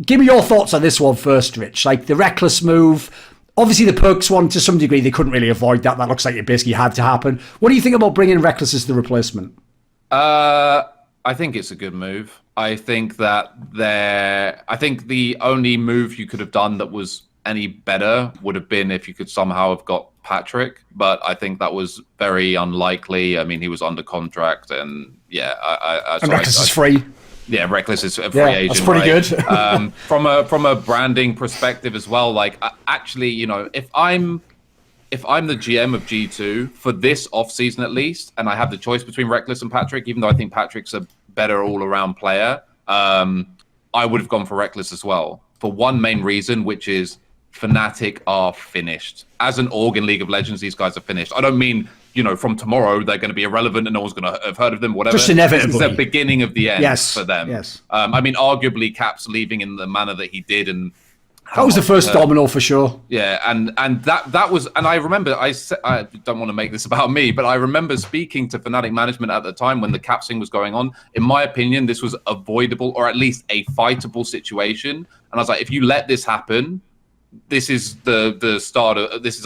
Give me your thoughts on this one first, Rich. Like the Rekkles move. Obviously, the Perkz one, to some degree, they couldn't really avoid that. That looks like it basically had to happen. What do you think about bringing Rekkles as the replacement? I think it's a good move. I think that I think the only move you could have done that was any better would have been if you could somehow have got Patrick, but I think that was very unlikely. I mean, he was under contract, and yeah, and Rekkles is free. Yeah, Rekkles is a free agent. That's pretty good. From a branding perspective as well, like actually, you know, if I'm the GM of G2 for this offseason at least, and I have the choice between Rekkles and Patrick, even though I think Patrick's a better all-around player, I would have gone for Rekkles as well. For one main reason, which is Fnatic are finished. As an org in League of Legends, these guys are finished. I don't mean, you know, from tomorrow they're going to be irrelevant and no one's going to have heard of them, whatever. Just inevitably. This is the beginning of the end for them. Yes. I mean, arguably, Cap's leaving in the manner that he did, and that was the first domino for sure. Yeah, and that was, and I remember, I don't want to make this about me, but I remember speaking to Fnatic management at the time when the Cap thing was going on. In my opinion, this was avoidable, or at least a fightable situation. And I was like, if you let this happen, this is the start of this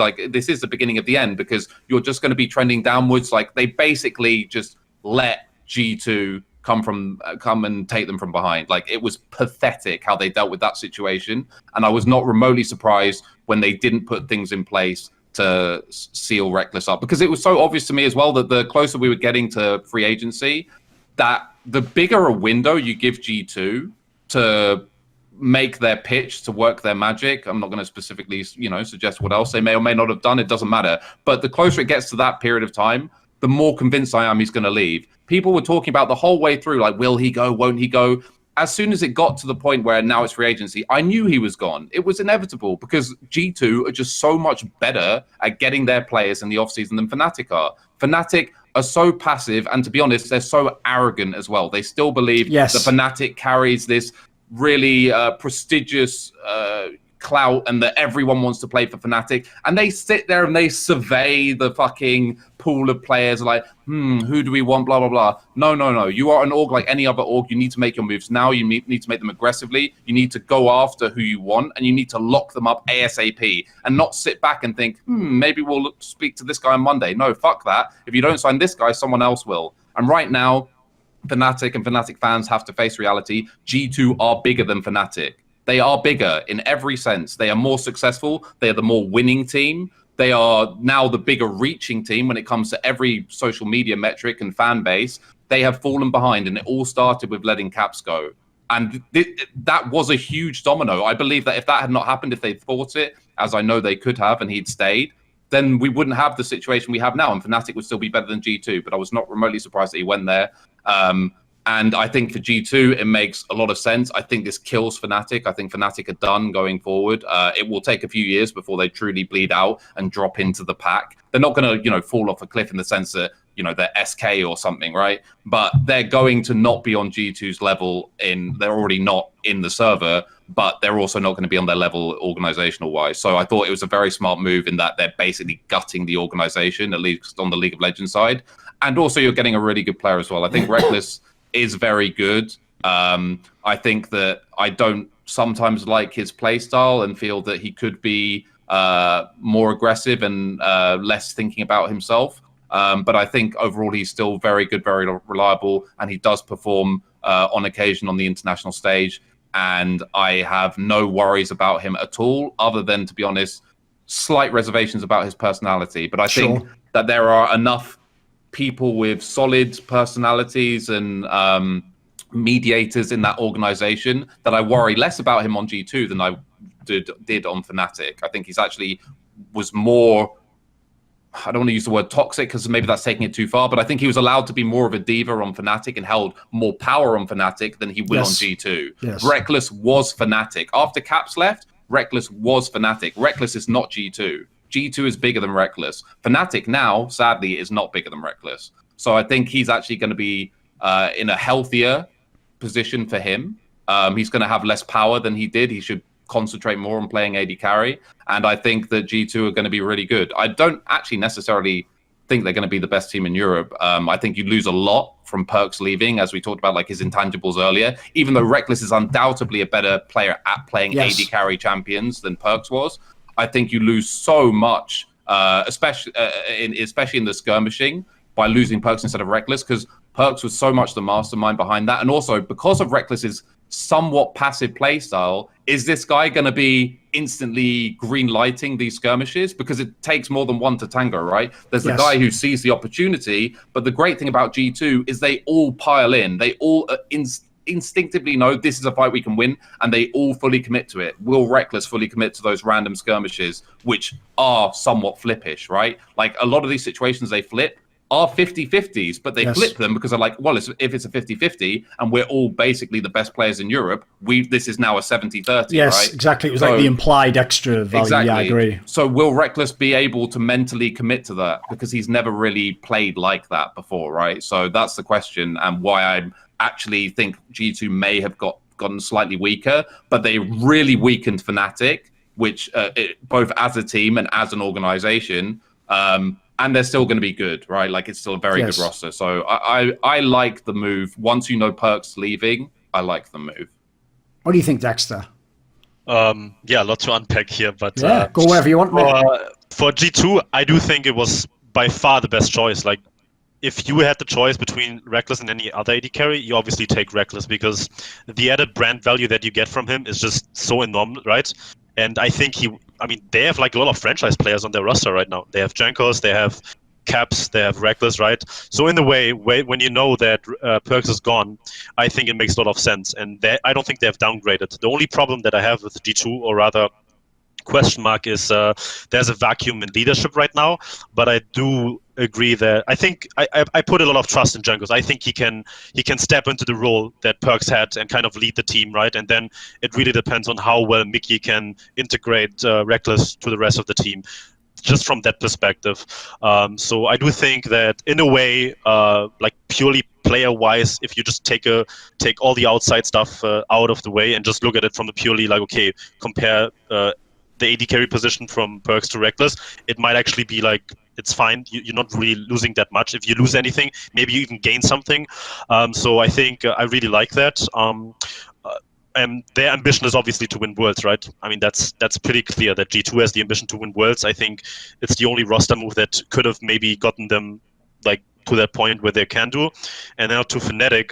is the beginning of the end, because you're just going to be trending downwards. Like they basically just let G2 come and take them from behind. Like it was pathetic how they dealt with that situation, and I was not remotely surprised when they didn't put things in place to seal Rekkles up, because it was so obvious to me as well that the closer we were getting to free agency, that the bigger a window you give G2 to make their pitch, to work their magic. I'm not going to specifically, you know, suggest what else they may or may not have done. It doesn't matter. But the closer it gets to that period of time, the more convinced I am he's going to leave. People were talking about the whole way through, like, will he go, won't he go? As soon as it got to the point where now it's free agency, I knew he was gone. It was inevitable, because G2 are just so much better at getting their players in the offseason than Fnatic are. Fnatic are so passive, and to be honest, they're so arrogant as well. They still believe that Fnatic carries this really prestigious clout, and that everyone wants to play for Fnatic, and they sit there and they survey the fucking pool of players like, who do we want, blah blah blah. No, you are an org like any other org. You need to make your moves now. You need to make them aggressively. You need to go after who you want, and you need to lock them up ASAP, and not sit back and think, maybe we'll speak to this guy on Monday. No, fuck that. If you don't sign this guy, someone else will. And right now, Fnatic and Fnatic fans have to face reality. G2 are bigger than Fnatic. They are bigger in every sense. They are more successful. They are the more winning team. They are now the bigger reaching team when it comes to every social media metric and fan base. They have fallen behind, and it all started with letting Caps go. And that was a huge domino. I believe that if that had not happened, if they thought it, as I know they could have, and he'd stayed, then we wouldn't have the situation we have now, and Fnatic would still be better than G2. But I was not remotely surprised that he went there. And I think for G2, it makes a lot of sense. I think this kills Fnatic. I think Fnatic are done going forward. It will take a few years before they truly bleed out and drop into the pack. They're not going to, you know, fall off a cliff in the sense that, you know, they're SK or something, right? But they're going to not be on G2's level. They're already not in the server, but they're also not going to be on their level organizational wise. So I thought it was a very smart move in that they're basically gutting the organization, at least on the League of Legends side. And also you're getting a really good player as well. I think Rekkles is very good. I think that I don't sometimes like his play style and feel that he could be more aggressive and less thinking about himself. But I think overall he's still very good, very reliable, and he does perform on occasion on the international stage. And I have no worries about him at all, other than, to be honest, slight reservations about his personality. But I think that there are enough people with solid personalities and mediators in that organization that I worry less about him on G2 than I did on Fnatic. I think he's actually was more, I don't want to use the word toxic because maybe that's taking it too far, but I think he was allowed to be more of a diva on Fnatic and held more power on Fnatic than he will on G2. Rekkles was Fnatic. After Caps left, Rekkles was Fnatic. Rekkles is not G2. G2 is bigger than Rekkles. Fnatic now, sadly, is not bigger than Rekkles. So I think he's actually going to be in a healthier position for him. He's going to have less power than he did. He should concentrate more on playing AD carry. And I think that G2 are going to be really good. I don't actually necessarily think they're going to be the best team in Europe. I think you lose a lot from Perkz leaving, as we talked about, like his intangibles earlier. Even though Rekkles is undoubtedly a better player at playing AD carry champions than Perkz was, I think you lose so much, especially in the skirmishing, by losing Perkz instead of Rekkles, because Perkz was so much the mastermind behind that. And also, because of Rekkles' somewhat passive playstyle, is this guy going to be instantly green lighting these skirmishes? Because it takes more than one to tango, right? There's the guy who sees the opportunity, but the great thing about G2 is they all pile in. They all instinctively know this is a fight we can win, and they all fully commit to it. Will Rekkles fully commit to those random skirmishes, which are somewhat flippish, right? Like a lot of these situations they flip are 50-50s, but they flip them because they're like, well, if it's a 50-50 and we're all basically the best players in Europe, this is now a 70-30, yes, right? Exactly. It was like the implied extra value. Exactly. Yeah, I agree. So will Rekkles be able to mentally commit to that? Because he's never really played like that before, right? So that's the question, and why I actually think G2 may have gotten slightly weaker, but they really weakened Fnatic, which both as a team and as an organization, and they're still going to be good, right? Like it's still a very good roster. So I like the move. Once you know Perkz leaving, I like the move. What do you think, Dexter? Yeah, a lot to unpack here, but go wherever you want. For G2, I do think it was by far the best choice. Like, if you had the choice between Rekkles and any other AD carry, you obviously take Rekkles because the added brand value that you get from him is just so enormous, right? And I think they have like a lot of franchise players on their roster right now. They have Jankos, they have Caps, they have Rekkles, right? So in the way, when you know that Perkz is gone, I think it makes a lot of sense. And I don't think they have downgraded. The only problem that I have with G2, or rather question mark, is there's a vacuum in leadership right now. But I do agree that I think I put a lot of trust in Jankos. I think he can step into the role that Perkz had and kind of lead the team, right? And then it really depends on how well Mickey can integrate Rekkles to the rest of the team, just from that perspective. So I do think that in a way, like purely player-wise, if you just take all the outside stuff out of the way and just look at it from a purely like, okay, compare the AD carry position from Perkz to Rekkles, it might actually be like, it's fine. You're not really losing that much. If you lose anything, maybe you even gain something. So I think I really like that. And their ambition is obviously to win Worlds, right? I mean, that's pretty clear that G2 has the ambition to win Worlds. I think it's the only roster move that could have maybe gotten them like to that point where they can do. And now to Fnatic,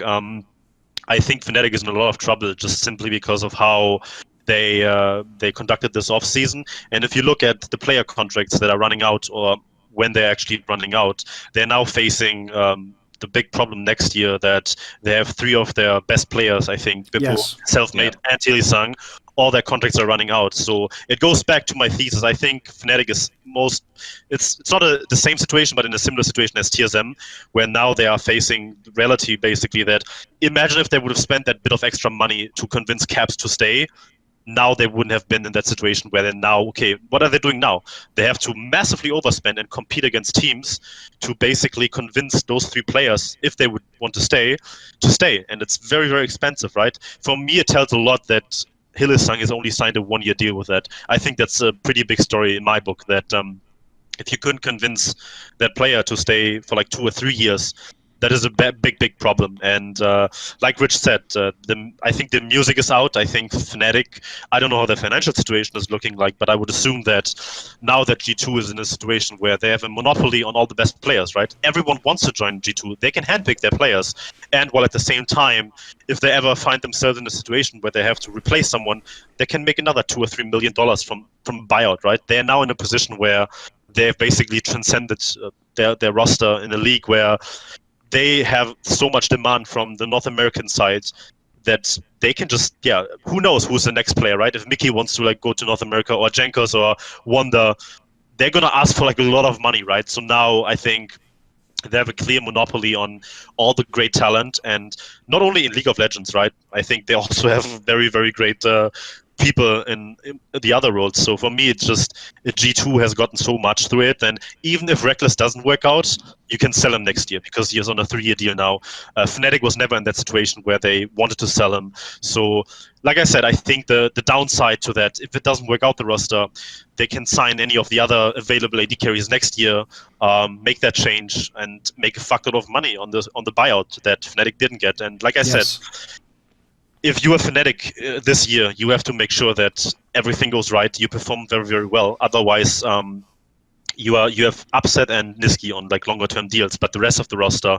I think Fnatic is in a lot of trouble just simply because of how they conducted this off season. And if you look at the player contracts that are running out, or when they're actually running out, they're now facing the big problem next year that they have 3 of their best players, I think, Bippo, Selfmade, and Hillesang, all their contracts are running out. So it goes back to my thesis. I think Fnatic is it's not the same situation, but in a similar situation as TSM, where now they are facing reality, basically, that imagine if they would have spent that bit of extra money to convince Caps to stay. Now they wouldn't have been in that situation where they're now, okay, what are they doing now? They have to massively overspend and compete against teams to basically convince those 3 players, if they would want to stay. And it's very, very expensive, right? For me, it tells a lot that Hillesang has only signed a 1-year deal with that. I think that's a pretty big story in my book, that if you couldn't convince that player to stay for like 2 or 3 years, that is a big problem. And like Rich said, I think the music is out. I think Fnatic, I don't know how their financial situation is looking like, but I would assume that now that G2 is in a situation where they have a monopoly on all the best players, right? Everyone wants to join G2. They can handpick their players. And while at the same time, if they ever find themselves in a situation where they have to replace someone, they can make another $2 or $3 million from buyout, right? They are now in a position where they've basically transcended their roster in a league where they have so much demand from the North American side that they can just, who knows who's the next player, right? If Mickey wants to like go to North America, or Jankos or Wonder, they're going to ask for like a lot of money, right? So now I think they have a clear monopoly on all the great talent, and not only in League of Legends, right? I think they also have very, very great people in the other roles. So for me, it's just G2 has gotten so much through it, and even if Rekkles doesn't work out, you can sell him next year because he is on a 3-year deal now. Fnatic was never in that situation where they wanted to sell him. So, like I said, I think the downside to that, if it doesn't work out the roster, they can sign any of the other available AD carries next year, make that change, and make a fuckload of money on the buyout that Fnatic didn't get. And like I said, if you are Fnatic this year, you have to make sure that everything goes right. You perform very, very well. Otherwise, you have Upset and Nisqy on like longer term deals, but the rest of the roster,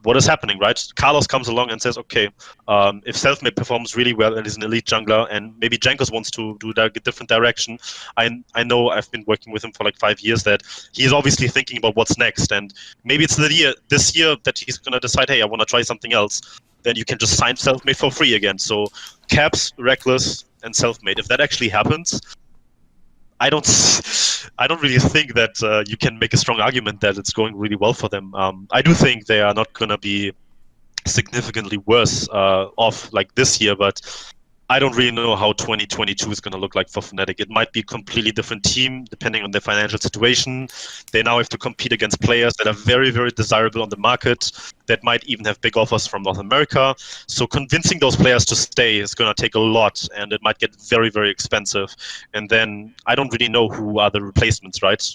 what is happening, right? Carlos comes along and says, okay, if Selfmade performs really well and is an elite jungler, and maybe Jankos wants to do a different direction, I know I've been working with him for like 5 years, that he is obviously thinking about what's next, and maybe it's this year that he's gonna decide, hey, I want to try something else. Then you can just sign Selfmade for free again. So Caps, Rekkles, and Selfmade. If that actually happens, I don't really think that you can make a strong argument that it's going really well for them. I do think they are not going to be significantly worse off like this year, but I don't really know how 2022 is going to look like for Fnatic. It might be a completely different team depending on their financial situation. They now have to compete against players that are very, very desirable on the market, that might even have big offers from North America. So convincing those players to stay is going to take a lot, and it might get very, very expensive. And then I don't really know who are the replacements, right?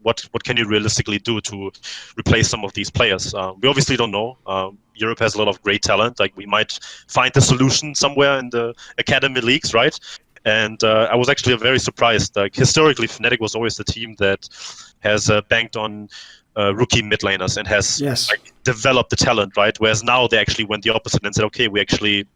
What can you realistically do to replace some of these players? We obviously don't know. Europe has a lot of great talent. Like, we might find the solution somewhere in the academy leagues, right? And I was actually very surprised. Like, historically, Fnatic was always the team that has banked on rookie mid laners and has like, developed the talent, right? Whereas now they actually went the opposite and said, okay, we actually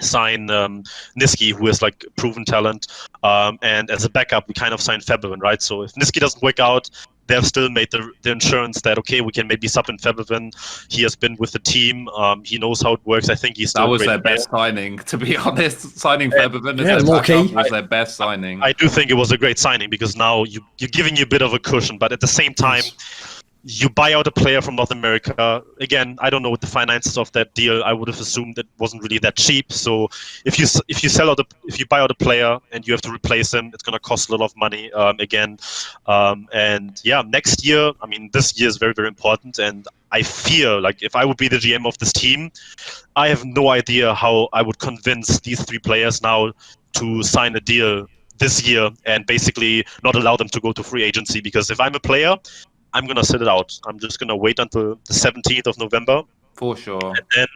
sign Nisqy, who is like proven talent, and as a backup we kind of signed Febvin, right? So if Nisqy doesn't work out, they've still made the insurance that, okay, we can maybe sub in Febvin. He has been with the team, he knows how it works. I think he's still that was their best signing, to be honest. Signing Febvin as their backup was their best signing. I do think it was a great signing, because now you're giving you a bit of a cushion, but at the same time, you buy out a player from North America. Again, I don't know what the finances of that deal. I would have assumed it wasn't really that cheap. So if you buy out a player and you have to replace him, it's going to cost a lot of money again. And yeah, next year, I mean, this year is very, very important. And I fear, like, if I would be the GM of this team, I have no idea how I would convince these 3 players now to sign a deal this year and basically not allow them to go to free agency. Because if I'm a player, I'm going to sit it out. I'm just going to wait until the 17th of November. For sure. And then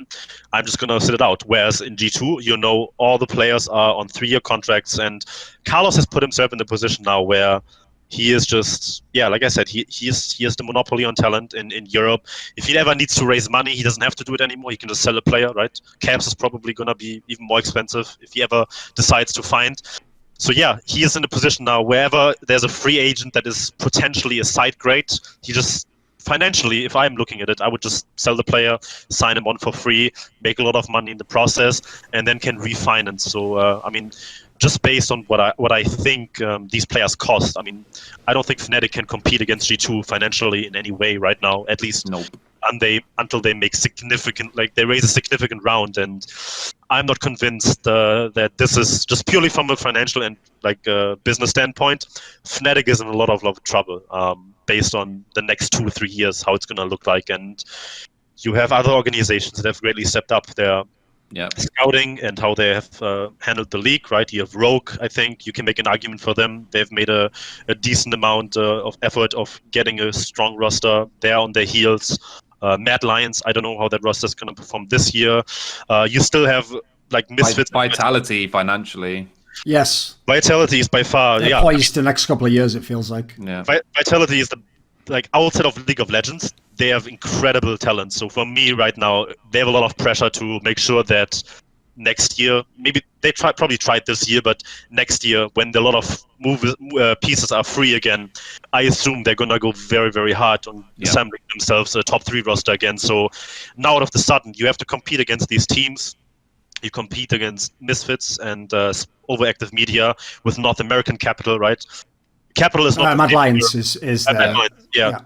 I'm just going to sit it out. Whereas in G2, you know, all the players are on 3-year contracts. And Carlos has put himself in the position now where he is just, yeah, like I said, he has the monopoly on talent in Europe. If he ever needs to raise money, he doesn't have to do it anymore. He can just sell a player, right? Caps is probably going to be even more expensive if he ever decides to find. So yeah, he is in a position now wherever there's a free agent that is potentially a side grade, he just financially, if I'm looking at it, I would just sell the player, sign him on for free, make a lot of money in the process, and then can refinance. So I mean, just based on what I think these players cost, I mean, I don't think Fnatic can compete against G2 financially in any way right now, at least until they make significant, like they raise a significant round. And I'm not convinced that this is just purely from a financial and like business standpoint. Fnatic is in a lot of trouble based on the next 2 or 3 years, how it's going to look like. And you have other organizations that have greatly stepped up their scouting and how they have handled the league, right? You have Rogue, I think you can make an argument for them. They've made a decent amount of effort of getting a strong roster. They're on their heels. Mad Lions, I don't know how that roster is going to perform this year. You still have like Misfits. Vitality financially. Yes. Vitality is by far, they're poised the next couple of years, it feels like. Yeah. Vitality is like outside of League of Legends, they have incredible talent. So for me right now, they have a lot of pressure to make sure that next year, maybe they probably tried this year, but next year when a lot of pieces are free again, I assume they're gonna go very, very hard on assembling themselves a top 3 roster again. So now all of a sudden you have to compete against these teams. You compete against Misfits and overactive media with North American capital, right? Capital is not Mad Lions is Mad Lions, yeah.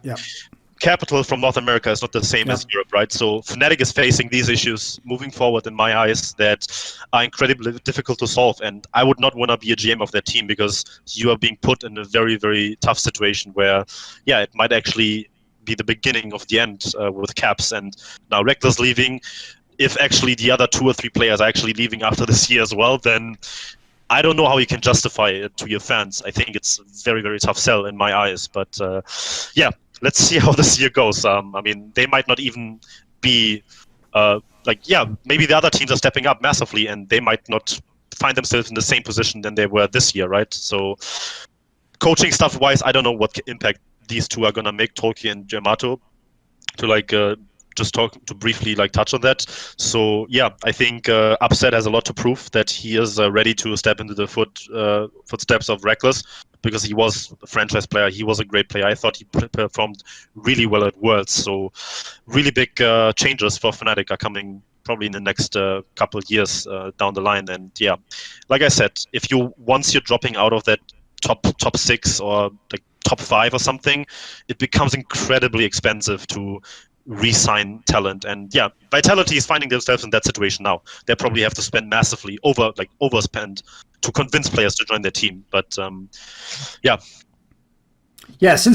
capital from North America is not the same as Europe, right? So Fnatic is facing these issues moving forward, in my eyes, that are incredibly difficult to solve. And I would not want to be a GM of that team, because you are being put in a very, very tough situation where, it might actually be the beginning of the end with Caps. And now Rekkles leaving. If actually the other 2 or 3 players are actually leaving after this year as well, then I don't know how you can justify it to your fans. I think it's a very, very tough sell in my eyes. But let's see how this year goes. I mean, they might not even be maybe the other teams are stepping up massively, and they might not find themselves in the same position than they were this year, right? So coaching stuff-wise, I don't know what impact these two are gonna make, Toki and Yamato, to briefly touch on that. So I think Upset has a lot to prove that he is ready to step into the footsteps of Rekkles, because he was a franchise player. He was a great player. I thought he performed really well at Worlds. So really big changes for Fnatic are coming probably in the next couple of years down the line. And like I said, once you're dropping out of that top 6 or top 5 or something, it becomes incredibly expensive to re-sign talent. And Vitality is finding themselves in that situation now. They probably have to spend massively, overspend, to convince players to join their team. But since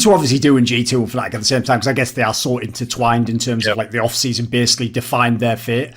we're obviously doing G2 and Fnatic at the same time, because I guess they are so intertwined in terms of the off-season basically defined their fate.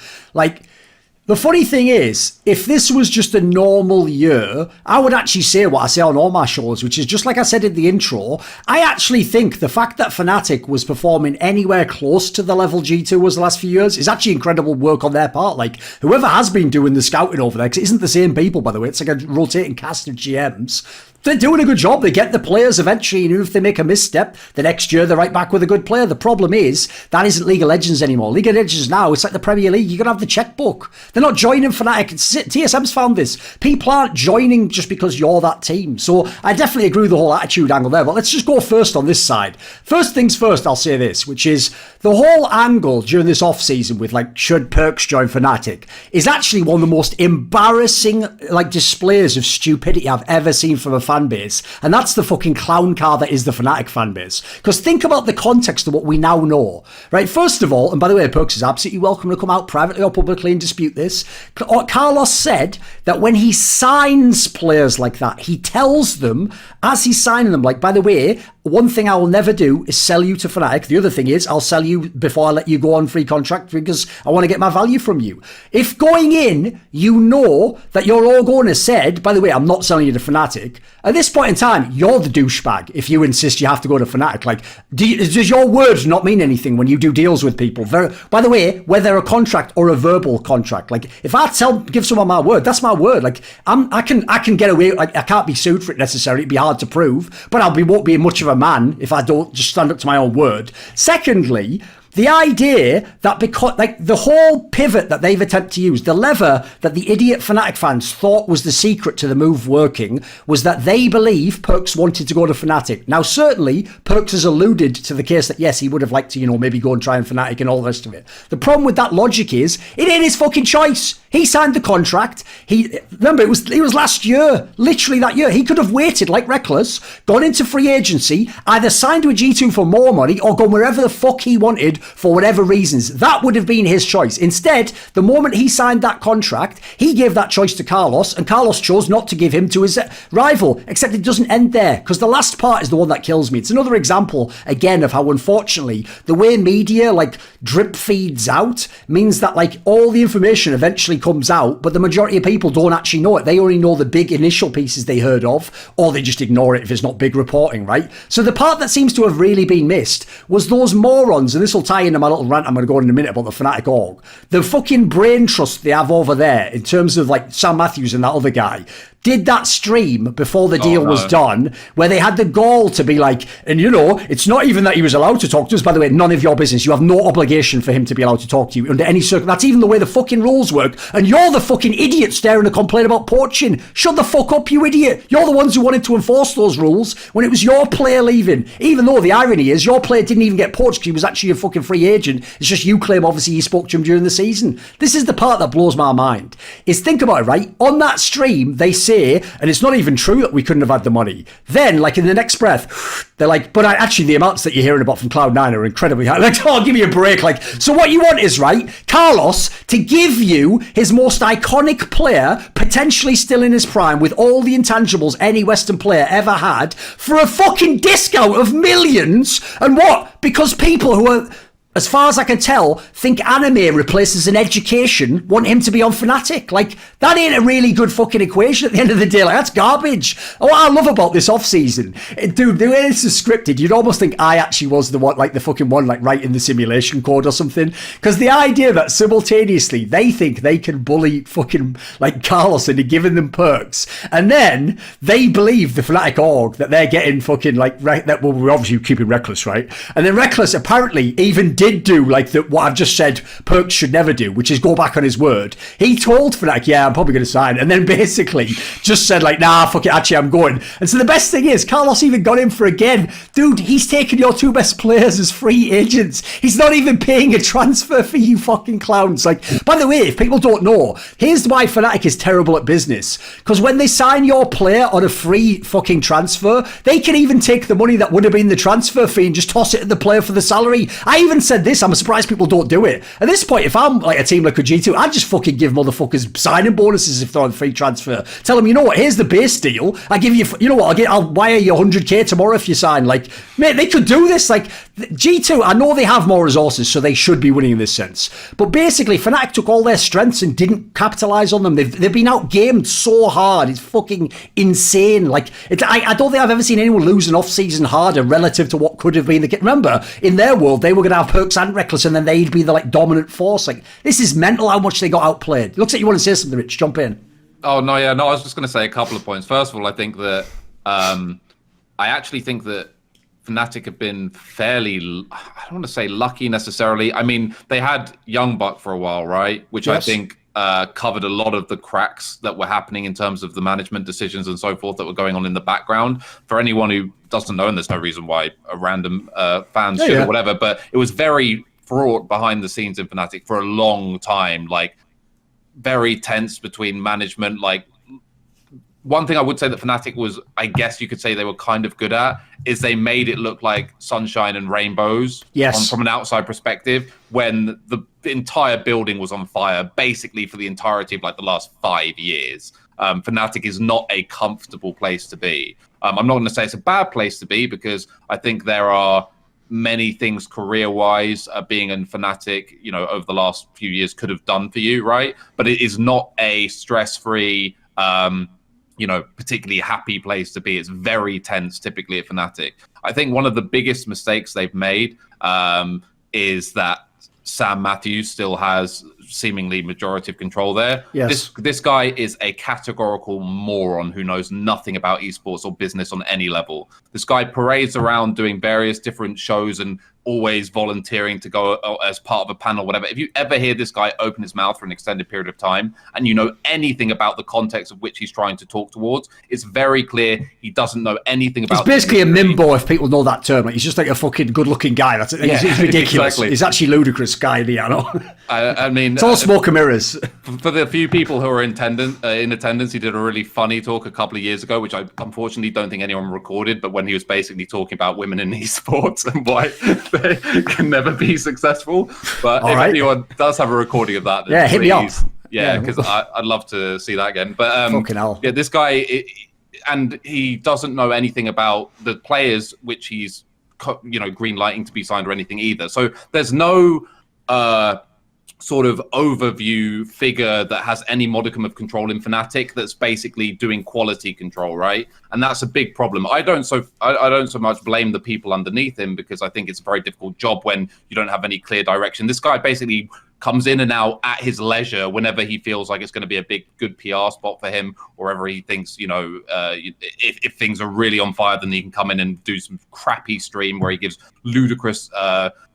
The funny thing is, if this was just a normal year, I would actually say what I say on all my shows, which is just like I said in the intro, I actually think the fact that Fnatic was performing anywhere close to the level G2 was the last few years is actually incredible work on their part. Whoever has been doing the scouting over there, because it isn't the same people, by the way, it's like a rotating cast of GMs, they're doing a good job. They get the players eventually, and if they make a misstep, the next year they're right back with a good player. The problem is, that isn't League of Legends anymore. League of Legends now, it's like the Premier League. You're going to have the checkbook. They're not joining Fnatic. TSM's found this. People aren't joining just because you're that team. So I definitely agree with the whole attitude angle there. But let's just go first on this side. First things first, I'll say this, which is the whole angle during this off-season with, should Perkz join Fnatic, is actually one of the most embarrassing, displays of stupidity I've ever seen from a fan base, and that's the fucking clown car that is the Fnatic fan base. Because think about the context of what we now know, right? First of all, and by the way, Perkz is absolutely welcome to come out privately or publicly and dispute this. Carlos said that when he signs players like that, he tells them as he's signing them, by the way, one thing I will never do is sell you to Fnatic. The other thing is I'll sell you before I let you go on free contract, because I want to get my value from you. If going in, you know that you're all going to said, by the way, I'm not selling you to Fnatic. At this point in time, you're the douchebag if you insist you have to go to Fnatic. Does your word not mean anything when you do deals with people? By the way, whether a contract or a verbal contract, if I give someone my word, that's my word. I can get away. I can't be sued for it necessarily. It'd be hard to prove, but won't be much of a man if I don't just stand up to my own word. Secondly, the idea that because the whole pivot that they've attempted to use, the lever that the idiot Fnatic fans thought was the secret to the move working, was that they believe Perkz wanted to go to Fnatic. Now, certainly, Perkz has alluded to the case that, yes, he would have liked to, maybe go and try and Fnatic and all the rest of it. The problem with that logic is, it ain't his fucking choice. He signed the contract. Remember, it was last year, literally that year. He could have waited like Rekkles, gone into free agency, either signed to a G2 for more money or gone wherever the fuck he wanted for whatever reasons. That would have been his choice. Instead, the moment he signed that contract, he gave that choice to Carlos, and Carlos chose not to give him to his rival. Except it doesn't end there, because the last part is the one that kills me. It's another example, again, of how, unfortunately, the way media, drip feeds out means that, all the information eventually comes out, but the majority of people don't actually know it. They only know the big initial pieces they heard of, or they just ignore it if it's not big reporting, right? So the part that seems to have really been missed was those morons, and this will tie into my little rant I'm going to go on in a minute about the Fnatic org, the fucking brain trust they have over there in terms of Sam Matthews and that other guy. Did that stream before the deal was done, where they had the gall to be and it's not even that he was allowed to talk to us. By the way, none of your business. You have no obligation for him to be allowed to talk to you under any circumstance. That's even the way the fucking rules work. And you're the fucking idiot staring to complain about poaching. Shut the fuck up, you idiot. You're the ones who wanted to enforce those rules when it was your player leaving. Even though the irony is your player didn't even get poached because he was actually a fucking free agent. It's just you claim obviously you spoke to him during the season. This is the part that blows my mind. Is think about it, right? On that stream, they say say, and it's not even true that we couldn't have had the money. Then, like, in the next breath, they're like, but actually the amounts that you're hearing about from Cloud9 are incredibly high. Like, oh, give me a break. Like, so what you want is, right, Carlos to give you his most iconic player, potentially still in his prime, with all the intangibles any Western player ever had, for a fucking discount of millions. And what? Because people who are, as far as I can tell, think anime replaces an education, want him to be on Fnatic. Like, that ain't a really good fucking equation at the end of the day. Like, that's garbage. What I love about this off-season, dude, the way this is scripted, you'd almost think I actually was the one, like, the fucking one, like, writing the simulation code or something. Because the idea that simultaneously they think they can bully fucking, like, Carlos into giving them perks, and then they believe the Fnatic org that they're getting fucking, like, that, well, we're obviously keeping Rekkles, right? And then Rekkles apparently even did do like what I've just said Perkz should never do, which is go back on his word. He told Fnatic, yeah, I'm probably going to sign, and then basically just said like, nah, fuck it, actually I'm going. And so the best thing is Carlos even got him for again. Dude, he's taken your two best players as free agents. He's not even paying a transfer fee, you fucking clowns. Like, by the way, if people don't know, here's why Fnatic is terrible at business. Because when they sign your player on a free fucking transfer, they can even take the money that would have been the transfer fee and just toss it at the player for the salary. I even said this, I'm surprised people don't do it. At this point, if I'm like a team like a G2, I'd just fucking give motherfuckers signing bonuses if they're on free transfer. Tell them, you know what, here's the base deal. I give you, you know what, I'll wire you 100k tomorrow if you sign. Like, mate, they could do this. Like, G2, I know they have more resources, so they should be winning in this sense. But basically, Fnatic took all their strengths and didn't capitalise on them. They've been outgamed so hard. It's fucking insane. Like, I don't think I've ever seen anyone lose an off-season harder relative to what could have been the case. Remember, in their world, they were going to have Perkz and Rekkles, and then they'd be the like dominant force. Like, this is mental how much they got outplayed. Looks like you want to say something, Rich. Jump in. Oh no, yeah, no. I was just going to say a couple of points. First of all, I think that I actually think that Fnatic have been fairly, I don't want to say lucky necessarily. I mean, they had Young Buck for a while, right? Which yes. I think covered a lot of the cracks that were happening in terms of the management decisions and so forth that were going on in the background. For anyone who doesn't know, and there's no reason why a random fan should or whatever, but it was very fraught behind the scenes in Fnatic for a long time, like very tense between management. Like, one thing I would say that Fnatic was, I guess you could say they were kind of good at, is they made it look like sunshine and rainbows from an outside perspective, when the entire building was on fire basically for the entirety of like the last 5 years. Fnatic is not a comfortable place to be. I'm not going to say it's a bad place to be, because I think there are many things career-wise being in Fnatic, you know, over the last few years could have done for you, right? But it is not a stress-free, you know, particularly happy place to be. It's very tense typically at Fnatic. I think one of the biggest mistakes they've made is that Sam Matthews still has seemingly majority of control there. Yes. This guy is a categorical moron who knows nothing about esports or business on any level. This guy parades around doing various different shows and always volunteering to go as part of a panel, whatever. If you ever hear this guy open his mouth for an extended period of time and you know anything about the context of which he's trying to talk towards, it's very clear he doesn't know anything about. He's basically a mimbo, if people know that term. Like, he's just like a fucking good-looking guy. That's it. He's ridiculous. Exactly. He's actually ludicrous guy, I know. I mean, it's all smoke and mirrors. For the few people who are in attendance, he did a really funny talk a couple of years ago, which I unfortunately don't think anyone recorded, but when he was basically talking about women in esports and why they can never be successful. But if anyone does have a recording of that, then hit me up. Yeah, because I'd love to see that again. But fucking hell. Yeah, this guy, and he doesn't know anything about the players which he's, you know, green lighting to be signed or anything either. So there's no sort of overview figure that has any modicum of control in Fnatic that's basically doing quality control, right? And that's a big problem. I don't so much blame the people underneath him, because I think it's a very difficult job when you don't have any clear direction. This guy basically comes in and out at his leisure whenever he feels like it's going to be a good PR spot for him, or wherever he thinks, you know, if things are really on fire, then he can come in and do some crappy stream where he gives ludicrous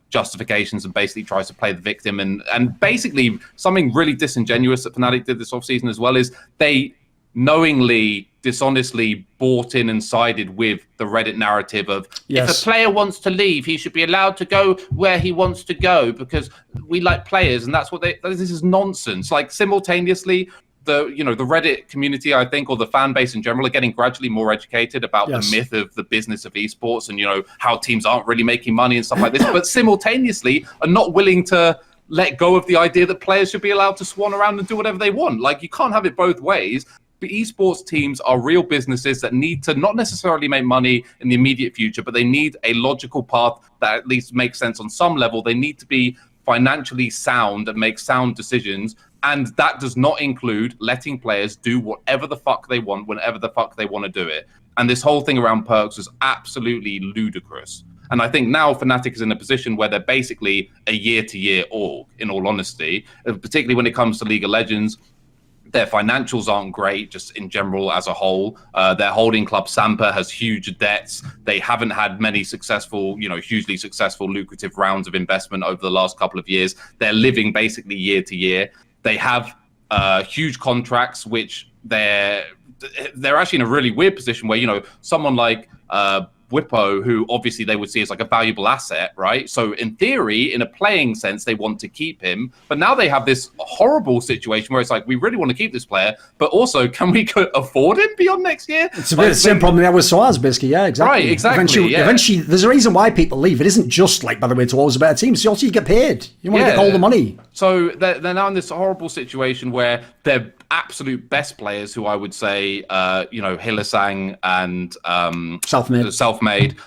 justifications and basically tries to play the victim. And basically something really disingenuous that Fnatic did this offseason as well is they knowingly, dishonestly bought in and sided with the Reddit narrative of, if a player wants to leave, he should be allowed to go where he wants to go because we like players, and that's what this is nonsense. Like, simultaneously, the Reddit community, I think, or the fan base in general, are getting gradually more educated about the myth of the business of esports and how teams aren't really making money and stuff like this, but simultaneously are not willing to let go of the idea that players should be allowed to swan around and do whatever they want. Like, you can't have it both ways. But esports teams are real businesses that need to not necessarily make money in the immediate future, but they need a logical path that at least makes sense on some level. They need to be financially sound and make sound decisions. And that does not include letting players do whatever the fuck they want, whenever the fuck they want to do it. And this whole thing around Perkz was absolutely ludicrous. And I think now Fnatic is in a position where they're basically a year-to-year org, in all honesty, particularly when it comes to League of Legends. Their financials aren't great, just in general as a whole. Their holding club, Sampa, has huge debts. They haven't had many successful, hugely successful, lucrative rounds of investment over the last couple of years. They're living basically year to year. They have huge contracts, which they're actually in a really weird position where, someone like Whippo, who obviously they would see as like a valuable asset, right? So in theory, in a playing sense, they want to keep him. But now they have this horrible situation where it's like, we really want to keep this player, but also, can we afford him beyond next year? It's a bit the same problem we had with Soaz, basically. Yeah, exactly. Right, exactly. Eventually, there's a reason why people leave. It isn't just like, by the way, it's always a better team. So also you get paid. You want to get all the money. So they're now in this horrible situation where their absolute best players, who I would say, Hillesang and Selfmade,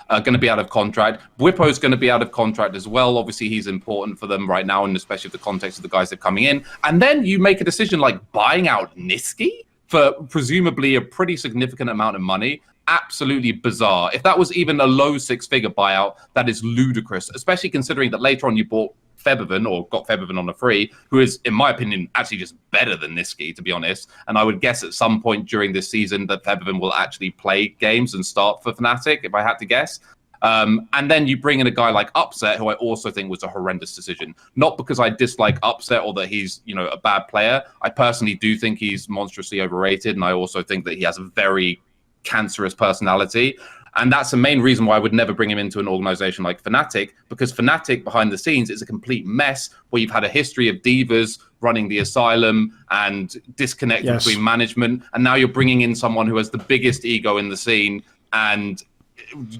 are going to be out of contract. Whippo's going to be out of contract as well. Obviously, he's important for them right now, and especially the context of the guys that are coming in. And then you make a decision like buying out Nisqy for presumably a pretty significant amount of money. Absolutely bizarre. If that was even a low six-figure buyout, that is ludicrous, especially considering that later on you bought Febiven, or got Febiven on a free, who is, in my opinion, actually just better than Nisqy, to be honest. And I would guess at some point during this season that Febiven will actually play games and start for Fnatic, if I had to guess. And then you bring in a guy like Upset, who I also think was a horrendous decision. Not because I dislike Upset or that he's, a bad player. I personally do think he's monstrously overrated, and I also think that he has a very cancerous personality. And that's the main reason why I would never bring him into an organization like Fnatic, because Fnatic behind the scenes is a complete mess where you've had a history of divas running the asylum and disconnect between management. And now you're bringing in someone who has the biggest ego in the scene. And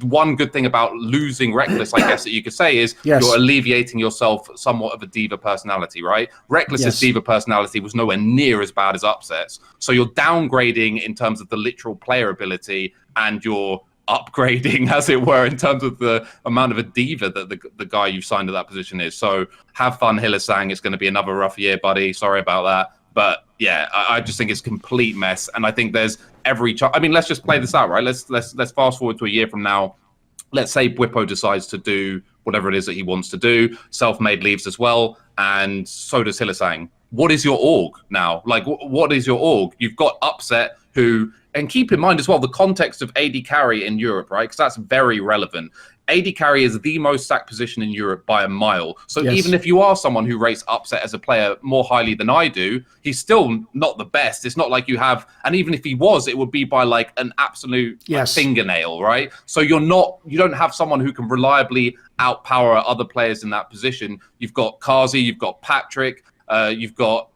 one good thing about losing Rekkles, I guess that you could say, is you're alleviating yourself somewhat of a diva personality, right? Rekkles' diva personality was nowhere near as bad as Upset's. So you're downgrading in terms of the literal player ability, and you're upgrading, as it were, in terms of the amount of a diva that the guy you've signed to that position is. So have fun, Hillesang. It's going to be another rough year, buddy. Sorry about that. But yeah, I just think it's a complete mess. And I think there's every chance. I mean, let's just play this out, right? Let's fast forward to a year from now. Let's say Whippo decides to do whatever it is that he wants to do. Selfmade leaves as well, and so does Hillesang. What is your org now? Like, what is your org? You've got Upset, who, and keep in mind as well the context of AD carry in Europe, right? Because that's very relevant. AD carry is the most sacked position in Europe by a mile. So even if you are someone who rates Upset as a player more highly than I do, he's still not the best. It's not like you have, and even if he was, it would be by like an absolute fingernail, right? So you don't have someone who can reliably outpower other players in that position. You've got Kazi, you've got Patrick, you've got,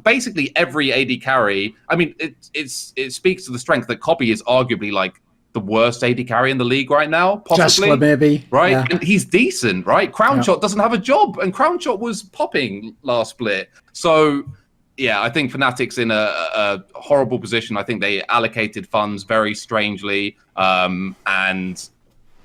basically every AD carry. I mean, it speaks to the strength that Cobby is arguably like the worst AD carry in the league right now, possibly. Just maybe. Right? Yeah. And he's decent, right? Crownshot doesn't have a job, and Crownshot was popping last split. So, yeah, I think Fnatic's in a horrible position. I think they allocated funds very strangely, and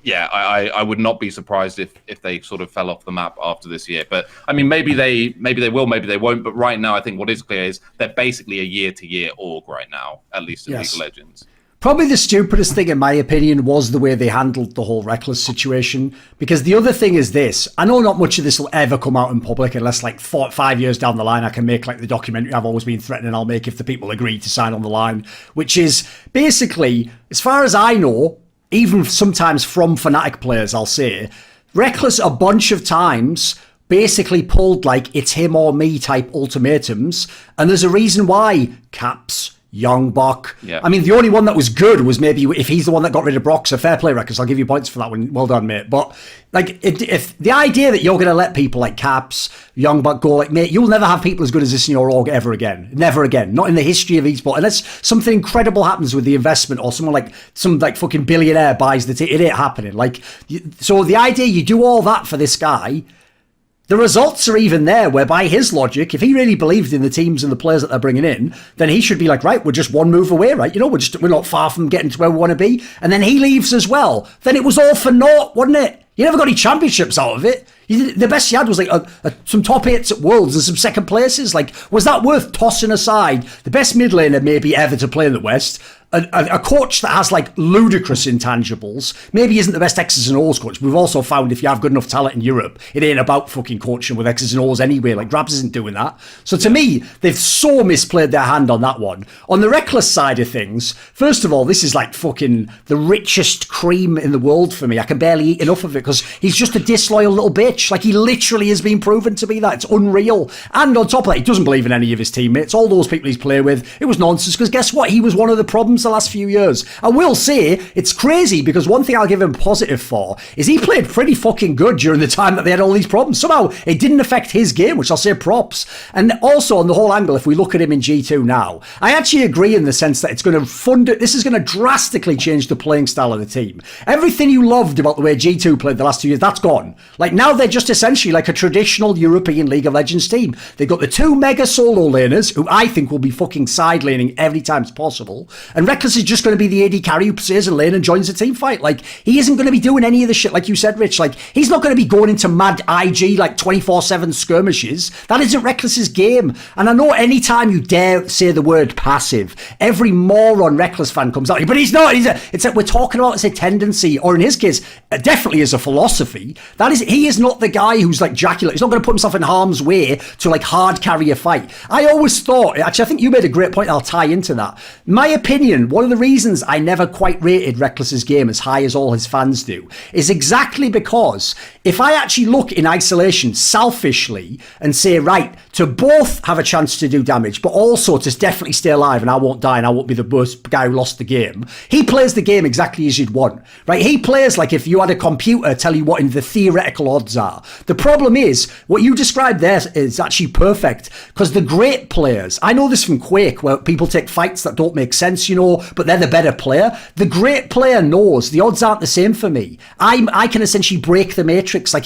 yeah, I would not be surprised if they sort of fell off the map after this year. But I mean, maybe they will, maybe they won't. But right now, I think what is clear is they're basically a year-to-year org right now, at least in League of Legends. Probably the stupidest thing, in my opinion, was the way they handled the whole Rekkles situation. Because the other thing is this: I know not much of this will ever come out in public unless, like, 5 years down the line, I can make like the documentary I've always been threatening I'll make if the people agree to sign on the line. Which is basically, as far as I know, even sometimes from Fnatic players, I'll say, Rekkles a bunch of times basically pulled like it's him or me type ultimatums, and there's a reason why Caps, Youngbok. Yeah. I mean, the only one that was good was maybe if he's the one that got rid of Brock, so fair play, Rekkles. I'll give you points for that one. Well done, mate. But like, if the idea that you're going to let people like Caps, Youngbok go, like, mate, you'll never have people as good as this in your org ever again. Never again. Not in the history of esports. Unless something incredible happens with the investment or someone like some like fucking billionaire buys the team. It ain't happening. Like, so the idea you do all that for this guy. The results are even there, where by his logic, if he really believed in the teams and the players that they're bringing in, then he should be like, right, we're just one move away, right? You know, we're not far from getting to where we want to be. And then he leaves as well. Then it was all for naught, wasn't it? You never got any championships out of it. The best you had was like some top 8s at Worlds and some second places. Like, was that worth tossing aside the best mid laner maybe ever to play in the West? A coach that has like ludicrous intangibles, maybe isn't the best X's and O's coach. We've also found if you have good enough talent in Europe, it ain't about fucking coaching with X's and O's anyway. Like, Grabs isn't doing that. So to me, they've so misplayed their hand on that one. On the Rekkles side of things, first of all, this is like fucking the richest cream in the world for me. I can barely eat enough of it because he's just a disloyal little bitch. Like, he literally has been proven to be that. It's unreal. And on top of that, he doesn't believe in any of his teammates. All those people he's played with, it was nonsense because guess what? He was one of the problems the last few years. I will say it's crazy because one thing I'll give him positive for is he played pretty fucking good during the time that they had all these problems. Somehow it didn't affect his game, which I'll say props. And also on the whole angle, if we look at him in G2 now, I actually agree in the sense that it's going to this is going to drastically change the playing style of the team. Everything you loved about the way G2 played the last 2 years, that's gone. Like, now they're just essentially like a traditional European League of Legends team. They've got the 2 mega solo laners who I think will be fucking side laning every time it's possible. And Rekkles is just going to be the AD carry who stays in lane and joins the team fight. Like, he isn't going to be doing any of the shit like you said, Rich. Like, he's not going to be going into mad IG like 24/7 skirmishes. That isn't Rekkles' game. And I know anytime you dare say the word passive, every moron Rekkles fan comes out, but he's not. It's like we're talking about as a tendency, or in his case, definitely as a philosophy. He is not the guy who's like Jaculate. He's not going to put himself in harm's way to like hard carry a fight. I always thought, actually, I think you made a great point. I'll tie into that. My opinion, one of the reasons I never quite rated Rekkles' game as high as all his fans do is exactly because if I actually look in isolation selfishly and say, right, to both have a chance to do damage, but also to definitely stay alive and I won't die and I won't be the worst guy who lost the game, he plays the game exactly as you'd want, right? He plays like if you had a computer tell you what the theoretical odds are. The problem is, what you described there is actually perfect because the great players, I know this from Quake, where people take fights that don't make sense, you know, but they're the better player. The great player knows the odds aren't the same for me. I can essentially break the matrix. Like,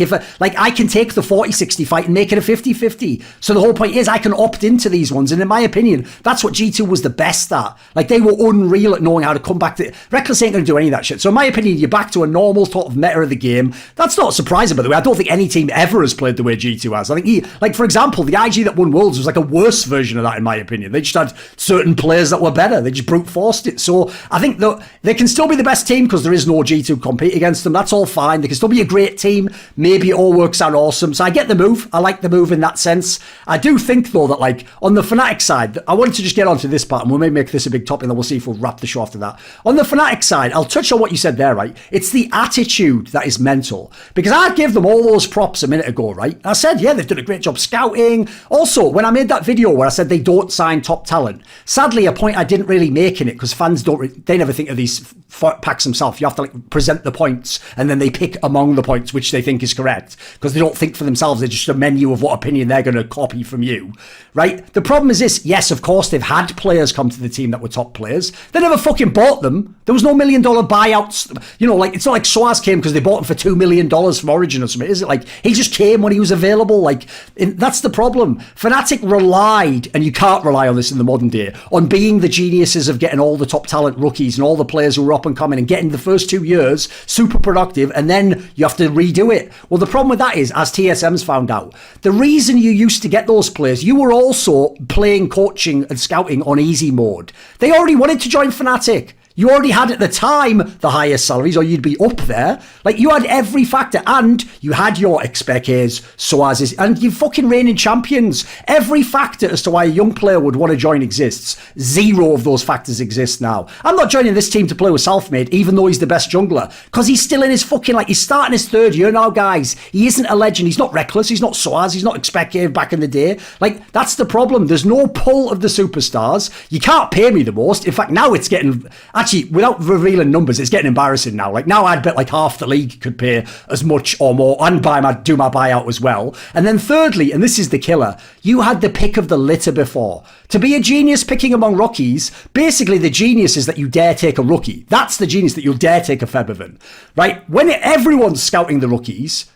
I can take the 40-60 fight and make it a 50-50. So the whole point is I can opt into these ones. And in my opinion, that's what G2 was the best at. Like, they were unreal at knowing how to come back to it. Rekkles ain't going to do any of that shit. So in my opinion, you're back to a normal sort of meta of the game. That's not surprising, by the way. I don't think any team ever has played the way G2 has. I think like, for example, the IG that won Worlds was like a worse version of that, in my opinion. They just had certain players that were better. They just brute forced it. So I think that they can still be the best team because there is no G2 to compete against them. That's all fine. They can still be a great team. Maybe it all works out awesome. So I get the move. I like the move in that sense. I do think, though, that like on the Fnatic side, I wanted to just get onto this part and we may make this a big topic and then we'll see if we'll wrap the show after that. On the Fnatic side, I'll touch on what you said there, right? It's the attitude that is mental. Because I gave them all those props a minute ago, right? I said, yeah, they've done a great job scouting. Also, when I made that video where I said they don't sign top talent, sadly, a point I didn't really make in it because fans they never think of these packs themselves. You have to like present the points and then they pick among the points which they think is correct because they don't think for themselves. They're just a menu of what opinion they're going to copy from you, right? The problem is this. Yes, of course, they've had players come to the team that were top players. They never fucking bought them. There was no $1 million buyouts. You know, like, it's not like Soaz came because they bought him for $2 million from Origin or something, is it? Like, he just came when he was available. Like, that's the problem. Fnatic relied, and you can't rely on this in the modern day, on being the geniuses of getting all the top talent rookies and all the players who were up and coming and getting the first 2 years super productive, and then you have to redo it. Well, the problem with that is, as TSM's found out, the reason you used to get those players, you were also playing, coaching and scouting on easy mode. They already wanted to join Fnatic. You already had at the time the highest salaries, or you'd be up there. Like, you had every factor, and you had your Expects, Soazes, and you fucking reigning champions. Every factor as to why a young player would want to join exists. Zero of those factors exist now. I'm not joining this team to play with Selfmade, even though he's the best jungler, because he's still in his fucking, like, he's starting his 3rd year now, guys. He isn't a legend. He's not Rekkles. He's not Soaz. He's not Expected back in the day. Like, that's the problem. There's no pull of the superstars. You can't pay me the most. In fact, now it's getting... Actually, without revealing numbers, it's getting embarrassing now. Like, now I'd bet like half the league could pay as much or more and do my buyout as well. And then thirdly, and this is the killer, you had the pick of the litter before. To be a genius picking among rookies, basically the genius is that you dare take a rookie. That's the genius, that you'll dare take a Febiven. Right? When everyone's scouting the rookies...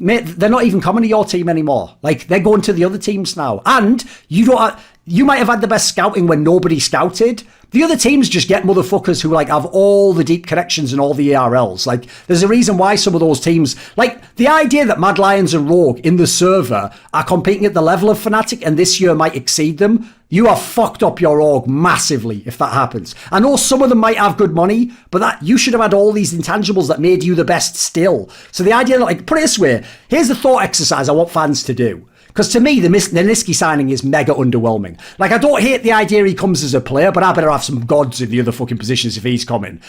Mate, they're not even coming to your team anymore. Like, they're going to the other teams now. And you might have had the best scouting when nobody scouted. The other teams just get motherfuckers who like have all the deep connections and all the ARLs. Like, there's a reason why some of those teams, like the idea that Mad Lions and Rogue in the server are competing at the level of Fnatic and this year might exceed them. You have fucked up your org massively if that happens. I know some of them might have good money, but that you should have had all these intangibles that made you the best still. So the idea that, like, put it this way, here's the thought exercise I want fans to do. Because to me, the Niski signing is mega underwhelming. Like, I don't hate the idea he comes as a player, but I better have some gods in the other fucking positions if he's coming.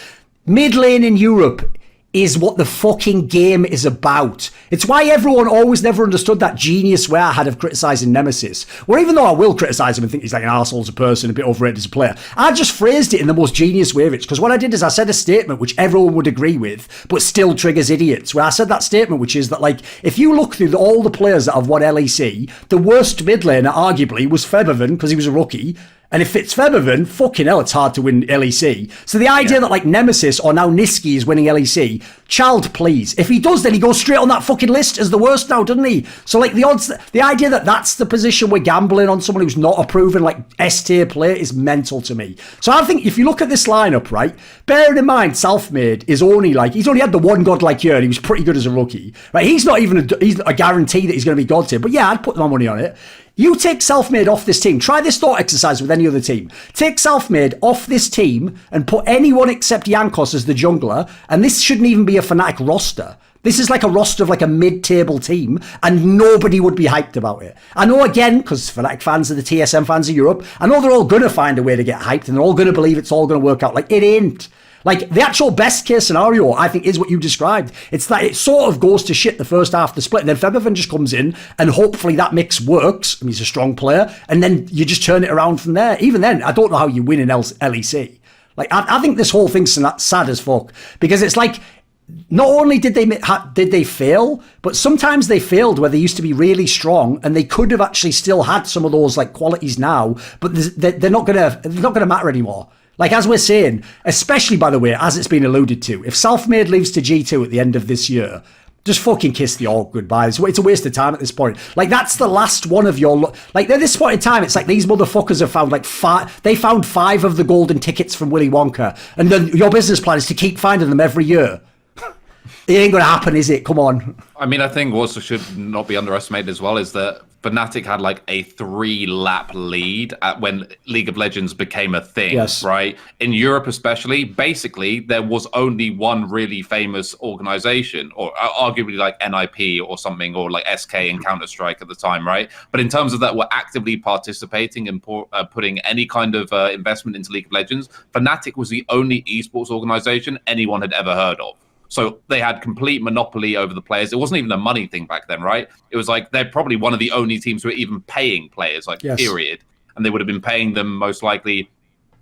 Mid lane in Europe is what the fucking game is about. It's why everyone always never understood that genius way I had of criticising Nemesis. Where even though I will criticise him and think he's like an arsehole as a person, a bit overrated as a player, I just phrased it in the most genius way of it. Because what I did is I said a statement which everyone would agree with, but still triggers idiots. Where I said that statement, which is that, like, if you look through all the players that have won LEC, the worst mid laner arguably was Febiven because he was a rookie. And if it's Febiven, fucking hell, it's hard to win LEC. So the idea that, like, Nemesis or now Niski is winning LEC, child, please. If he does, then he goes straight on that fucking list as the worst now, doesn't he? So, like, the odds, the idea that that's the position we're gambling on someone who's not a proven, like, S-tier player is mental to me. So I think if you look at this lineup, right, bearing in mind Selfmade is only, like, he's only had the one godlike year and he was pretty good as a rookie, right? He's not even he's a guarantee that he's going to be god tier, but yeah, I'd put my money on it. You take Selfmade off this team. Try this thought exercise with any other team. Take Selfmade off this team and put anyone except Jankos as the jungler, and this shouldn't even be a Fnatic roster. This is like a roster of like a mid-table team, and nobody would be hyped about it. I know, again, because Fnatic fans are the TSM fans of Europe, I know they're all going to find a way to get hyped, and they're all going to believe it's all going to work out. Like, it ain't. Like, the actual best case scenario, I think, is what you described. It's that it sort of goes to shit the first half of the split, and then Febiven just comes in, and hopefully that mix works. I mean, he's a strong player, and then you just turn it around from there. Even then, I don't know how you win in LEC. Like, I think this whole thing's sad as fuck, because it's like, not only did they fail, but sometimes they failed where they used to be really strong, and they could have actually still had some of those like qualities now, but they're not gonna matter anymore. Like, as we're saying, especially, by the way, as it's been alluded to, if Selfmade leaves to G2 at the end of this year, just fucking kiss the org goodbye. It's a waste of time at this point. Like, that's the last one of your... Like, at this point in time, it's like these motherfuckers have found, like, they found 5 of the golden tickets from Willy Wonka, and then your business plan is to keep finding them every year. It ain't going to happen, is it? Come on. I mean, I think also should not be underestimated as well is that Fnatic had like a 3-lap lead when League of Legends became a thing, yes. Right? In Europe especially, basically, there was only one really famous organization, or arguably like NIP or something, or like SK and Counter-Strike at the time, right? But in terms of that, we're actively participating in putting any kind of investment into League of Legends. Fnatic was the only esports organization anyone had ever heard of. So they had complete monopoly over the players. It wasn't even a money thing back then, right? It was like they're probably one of the only teams who are even paying players, like, yes. Period. And they would have been paying them most likely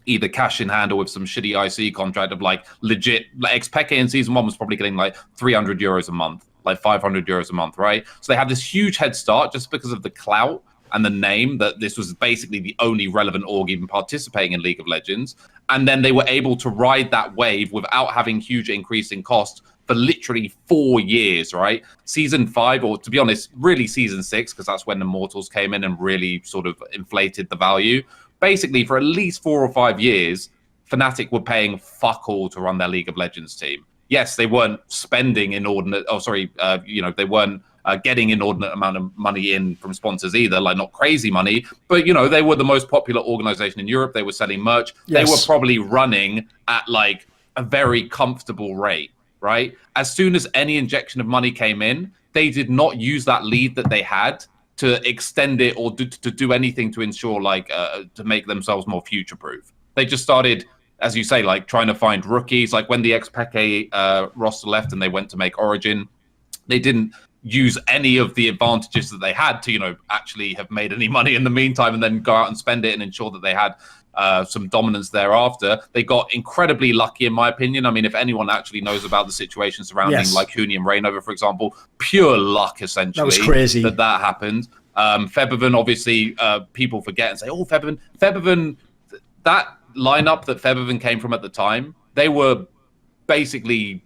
either cash in hand or with some shitty IC contract of like legit. Like Xpeke in season 1 was probably getting like 300 euros a month, like 500 euros a month, right? So they had this huge head start just because of the clout and the name that this was basically the only relevant org even participating in League of Legends. And then they were able to ride that wave without having huge increase in cost for literally 4 years, right? Season 5, or to be honest, really season 6, because that's when Immortals came in and really sort of inflated the value. Basically, for at least 4 or 5 years, Fnatic were paying fuck all to run their League of Legends team. Yes, they weren't spending inordinate, they weren't getting inordinate amount of money in from sponsors either, like not crazy money, but you know, they were the most popular organization in Europe. They were selling merch. Yes. They were probably running at like a very comfortable rate, right? As soon as any injection of money came in, they did not use that lead that they had to extend it or to do anything to ensure like to make themselves more future proof. They just started, as you say, like trying to find rookies. Like when the XPK roster left and they went to make Origin, they didn't use any of the advantages that they had to, you know, actually have made any money in the meantime and then go out and spend it and ensure that they had some dominance thereafter. They got incredibly lucky, in my opinion. I mean, if anyone actually knows about the situation surrounding like Huni and Reignover, for example, pure luck, essentially. That was crazy. That happened. Febiven, obviously, people forget and say, oh, Febiven, that lineup that Febiven came from at the time, they were basically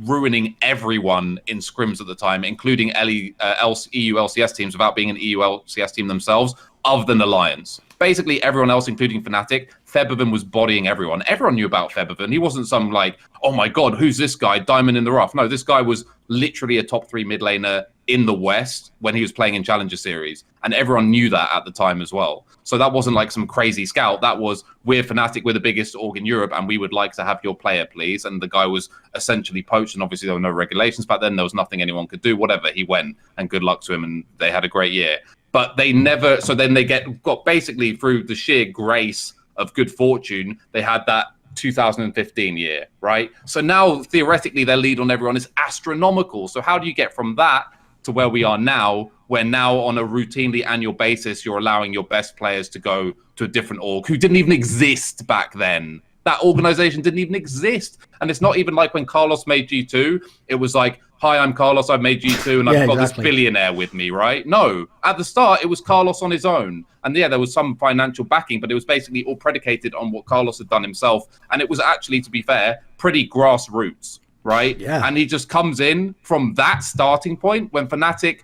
ruining everyone in scrims at the time, including EU LCS teams without being an EU LCS team themselves, other than Alliance. Basically everyone else, including Fnatic, Febiven was bodying everyone. Everyone knew about Febiven. He wasn't some like, oh my God, who's this guy? Diamond in the rough. No, this guy was literally a top 3 mid laner in the West when he was playing in Challenger Series. And everyone knew that at the time as well. So that wasn't like some crazy scout. That was, we're Fnatic, we're the biggest org in Europe, and we would like to have your player, please. And the guy was essentially poached, and obviously there were no regulations back then. There was nothing anyone could do. Whatever, he went, and good luck to him, and they had a great year. But they never, so then they got basically through the sheer grace of good fortune, they had that 2015 year, right? So now, theoretically, their lead on everyone is astronomical. So how do you get from that to where we are now, where now on a routinely annual basis, you're allowing your best players to go to a different org who didn't even exist back then? That organization didn't even exist. And it's not even like when Carlos made G2, it was like, hi, I'm Carlos, I've made G2, and I've got this billionaire with me, right? No, at the start, it was Carlos on his own. And yeah, there was some financial backing, but it was basically all predicated on what Carlos had done himself. And it was actually, to be fair, pretty grassroots, right? Yeah. And he just comes in from that starting point when Fnatic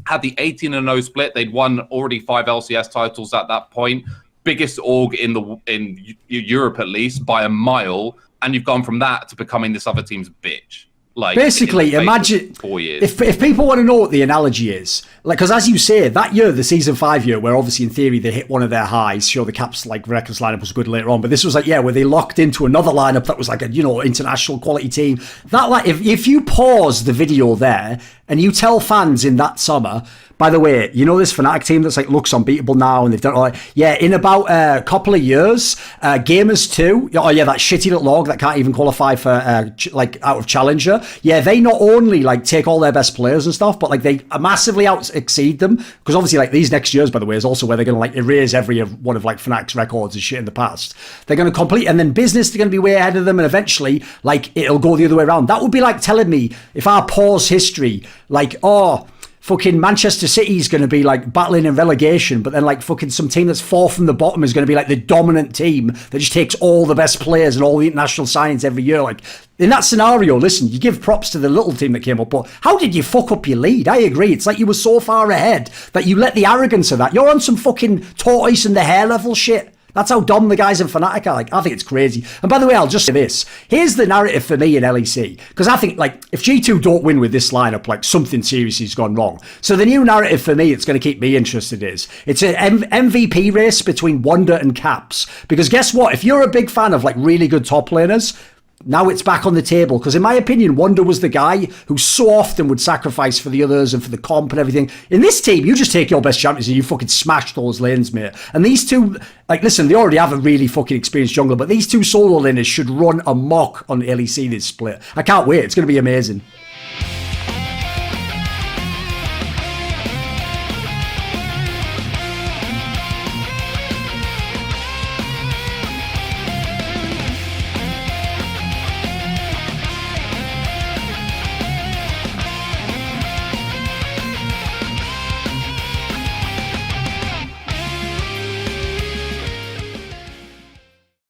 had the 18-0 split. They'd won already 5 LCS titles at that point. Biggest org in Europe, at least, by a mile. And you've gone from that to becoming this other team's bitch. Like, basically, imagine 4 years. If people want to know what the analogy is, like, because as you say, that year, the season 5 year, where obviously in theory they hit one of their highs, sure, the Caps like Rekkles lineup was good later on, but this was like, yeah, where they locked into another lineup that was like a, you know, international quality team. That, like, if you pause the video there and you tell fans in that summer, by the way, you know this Fnatic team that's like looks unbeatable now, and they've done all right. Yeah, in about a couple of years, Gamers 2, oh yeah, that shitty little org that can't even qualify for like out of Challenger. Yeah, they not only like take all their best players and stuff, but like they massively out exceed them, because obviously like these next years, by the way, is also where they're going to like erase every one of like Fnatic's records and shit in the past. They're going to complete, and then business, they're going to be way ahead of them, and eventually like it'll go the other way around. That would be like telling me if I pause history, like, oh, fucking Manchester City's going to be like battling in relegation, but then like fucking some team that's 4th from the bottom is going to be like the dominant team that just takes all the best players and all the international signings every year. Like in that scenario, listen, you give props to the little team that came up, but how did you fuck up your lead? I agree. It's like you were so far ahead that you let the arrogance of that. You're on some fucking tortoise in the hair level shit. That's how dumb the guys in Fnatic are. Like, I think it's crazy. And by the way, I'll just say this. Here's the narrative for me in LEC. Because I think, like, if G2 don't win with this lineup, like, something seriously has gone wrong. So the new narrative for me, it's going to keep me interested, is it's an MVP race between Wonder and Caps. Because guess what? If you're a big fan of, like, really good top laners, now it's back on the table, because in my opinion, Wonder was the guy who so often would sacrifice for the others and for the comp and everything. In this team, you just take your best champions and you fucking smash those lanes, mate. And these two, like, listen, they already have a really fucking experienced jungler, but these two solo laners should run amok on LEC this split. I can't wait. It's going to be amazing.